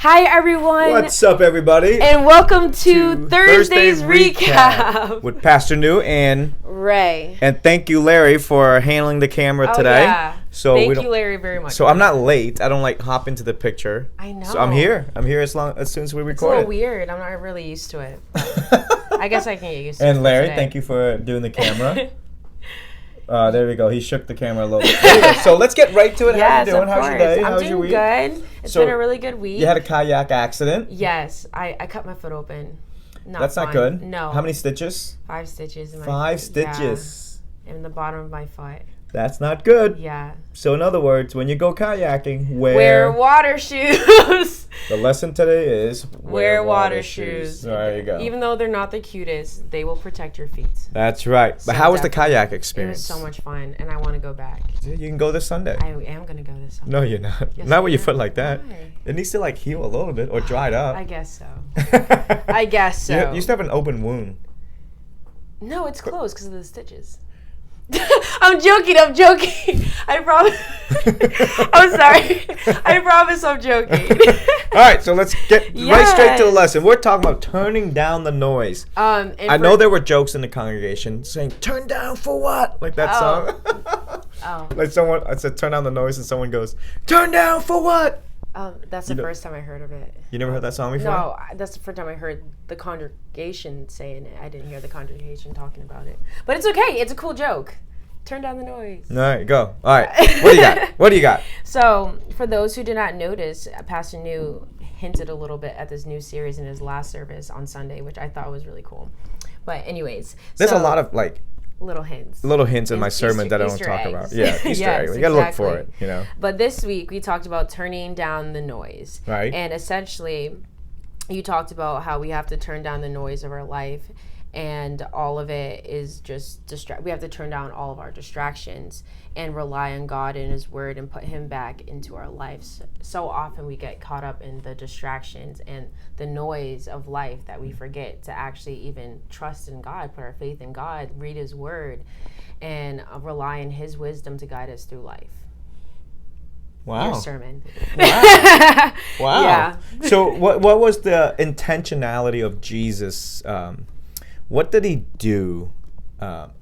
Hi, everyone. What's up, everybody? And welcome to Thursday's Recap with Pastor New and Ray. And thank you, Larry, for handling the camera today. Yeah. So thank you, Larry, very much. So I'm not late. I don't hop into the picture. I know. So I'm here. I'm here as soon as we record. It's a little weird. I'm not really used to it. I guess I can get used to it. And Larry, thank you for doing the camera. There we go. He shook the camera a little bit. Anyway, so let's get right to it. Yes, How you doing? How's your day? I'm doing good. It's been a really good week. You had a kayak accident? Yes. I cut my foot open. That's not good. No. How many stitches? 5 stitches. In my 5 foot. stitches. Yeah, in the bottom of my foot. That's not good. Yeah. So in other words, when you go kayaking, wear water shoes. The lesson today is wear water shoes. There you go. Even though they're not the cutest, they will protect your feet. That's right. But how was the kayak experience? It was so much fun, and I want to go back. You can go this Sunday. I am going to go this Sunday. No, you're not. Yes, Not with your foot like that. Why? It needs to heal a little bit or dry it up. I guess so. I guess so. You used to have an open wound. No, it's closed because of the stitches. I'm joking. I promise. I'm sorry. I promise I'm joking. All right, so let's get right straight to the lesson. We're talking about turning down the noise. I know there were jokes in the congregation saying, "Turn down for what?" Like that song. Like I said, "Turn down the noise," and someone goes, "Turn down for what?" That's the first time I heard of it. You never heard that song before? No, that's the first time I heard the congregation saying it. I didn't hear the congregation talking about it. But it's okay. It's a cool joke. Turn down the noise. All right, go. All right. What do you got? So, for those who did not notice, Pastor New hinted a little bit at this new series in his last service on Sunday, which I thought was really cool. But anyways. There's a lot of little hints. Little hints in my sermon that I don't talk about. Yeah, Easter eggs. You gotta look for it, you know. But this week we talked about turning down the noise. Right. And essentially, you talked about how we have to turn down the noise of our life, and all of it is just we have to turn down all of our distractions and rely on God and His Word and put Him back into our lives. So often we get caught up in the distractions and the noise of life that we forget to actually even trust in God, put our faith in God, read His Word, and rely on His wisdom to guide us through life. Wow. Your sermon. Wow. Wow. Yeah. So what was the intentionality of Jesus? What did He do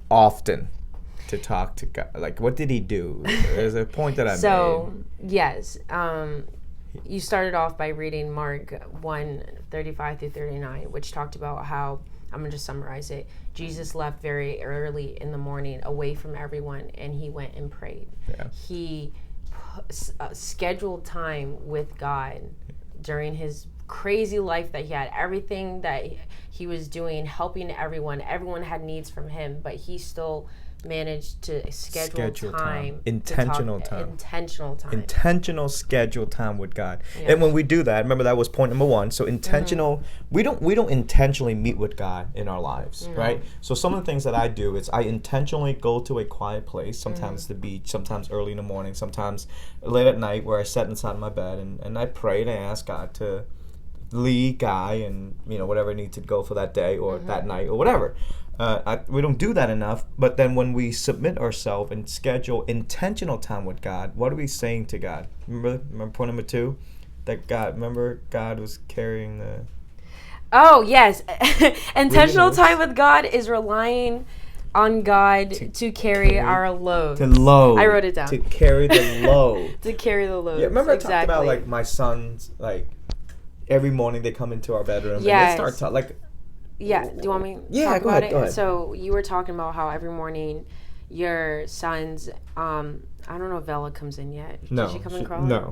often to talk to God? What did He do? There's a point that I made. So, yes. You started off by reading Mark 1:35 through 39, which talked about how, I'm going to just summarize it. Jesus left very early in the morning away from everyone, and He went and prayed. Yeah. He scheduled time with God during His crazy life that He had. Everything that He was doing, helping everyone had needs from Him, but He still managed to schedule time. Intentional scheduled time with God. Yeah. And when we do that, remember that was point number 1. So intentional, we don't intentionally meet with God in our lives, right? So some of the things that I do is I intentionally go to a quiet place, sometimes the beach, sometimes early in the morning, sometimes late at night, where I sit inside my bed and I pray and I ask God to lead, guide, and whatever I need to go for that day or that night or whatever. We don't do that enough, but then when we submit ourselves and schedule intentional time with God, what are we saying to God? Remember point number 2? That God was carrying the... Oh, yes. Intentional time with God is relying on God to carry our load. To load. I wrote it down. To carry the load. To carry the load. Yeah, remember I talked about my sons, every morning they come into our bedroom and they start talking, Yeah, do you want me to talk about it? Go ahead. So you were talking about how every morning your sons, I don't know if Bella comes in yet. No. Did she come and crawl? No.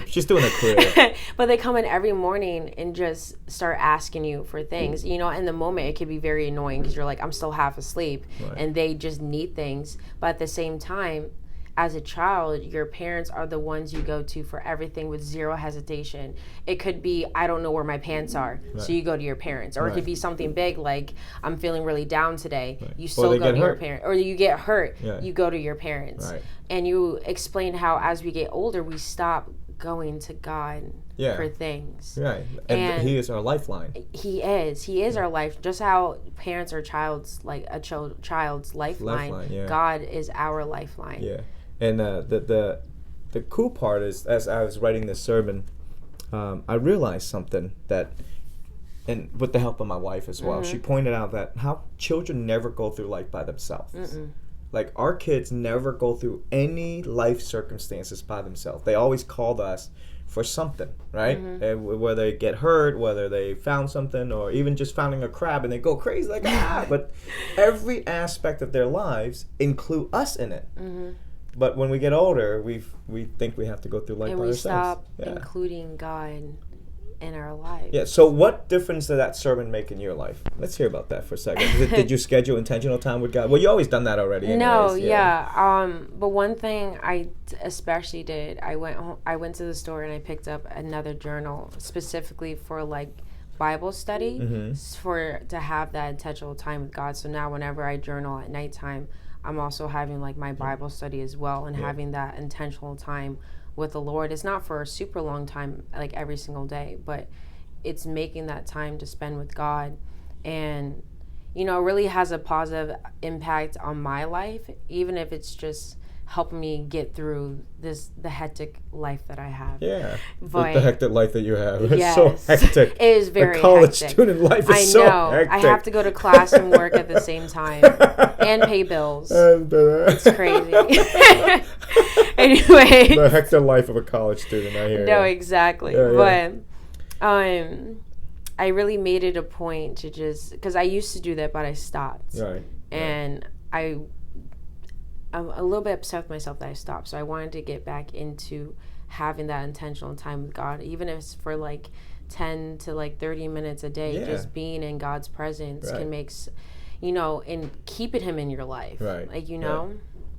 She's doing a crib. But they come in every morning and just start asking you for things. In the moment it could be very annoying because you're like, I'm still half asleep. Right. And they just need things. But at the same time, as a child, your parents are the ones you go to for everything with zero hesitation. It could be, I don't know where my pants are, so you go to your parents. Or it could be something big like, I'm feeling really down today. You still go to your parents. Or you get hurt, you go to your parents. Right. And you explain how as we get older, we stop going to God for things. Right. And He is our lifeline. He is our life. Just how parents are child's lifeline. God is our lifeline. Yeah. And the cool part is, as I was writing this sermon, I realized something that, and with the help of my wife as well, she pointed out that how children never go through life by themselves. Like, our kids never go through any life circumstances by themselves. They always called us for something, right? And whether they get hurt, whether they found something, or even just finding a crab and they go crazy like, ah! But every aspect of their lives include us in it. But when we get older, we think we have to go through life by ourselves. And we stop including God in our lives. Yeah, so what difference did that sermon make in your life? Let's hear about that for a second. Did you schedule intentional time with God? Well, you always done that already anyways. No, yeah. But one thing I especially did, I went to the store and I picked up another journal specifically for like Bible study, to have that intentional time with God. So now whenever I journal at nighttime, I'm also having like my Bible study as well, and having that intentional time with the Lord. It's not for a super long time, like every single day, but it's making that time to spend with God. And, you know, it really has a positive impact on my life, even if it's just helping me get through the hectic life that I have. Yeah, but the hectic life that you have. It's so hectic. It is very hectic. College hectic. Student life is so hectic. I have to go to class and work at the same time and pay bills. It's crazy. Anyway. The hectic life of a college student, I hear. No, exactly. Yeah. But I really made it a point to just, because I used to do that, but I stopped. Right. And I'm a little bit upset with myself that I stopped. So I wanted to get back into having that intentional time with God, even if it's for like 10 to like 30 minutes a day. Just being in God's presence can make, you know, and keeping Him in your life. Right. Like, you know.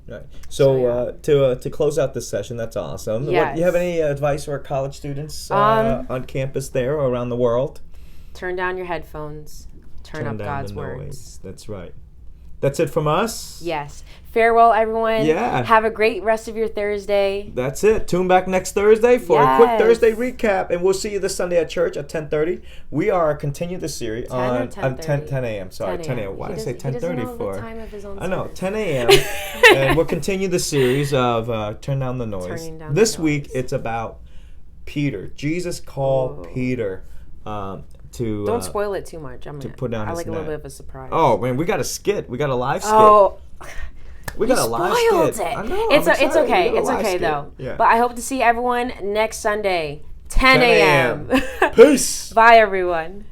Right. So to close out this session, that's awesome. Yes. You have any advice for college students on campus there or around the world? Turn down your headphones. Turn up God's words. That's right. That's it from us. Yes. Farewell, everyone. Yeah. Have a great rest of your Thursday. That's it. Tune back next Thursday for a quick Thursday recap, and we'll see you this Sunday at church at 10:30. We are continuing the series on 10 a.m. Sorry, 10 a.m. Why did I say 10:30 for? The time of his own I know, service. 10 a.m. And we'll continue the series of Turn Down the Noise. This week, it's about Peter. Jesus called Peter to... Don't spoil it too much. I like a little bit of a surprise. Oh, man, we got a skit. We got a live skit. Oh, we got a live skit. I know, it's okay. It's okay, though. Yeah. But I hope to see everyone next Sunday, 10 a.m. Peace. Bye, everyone.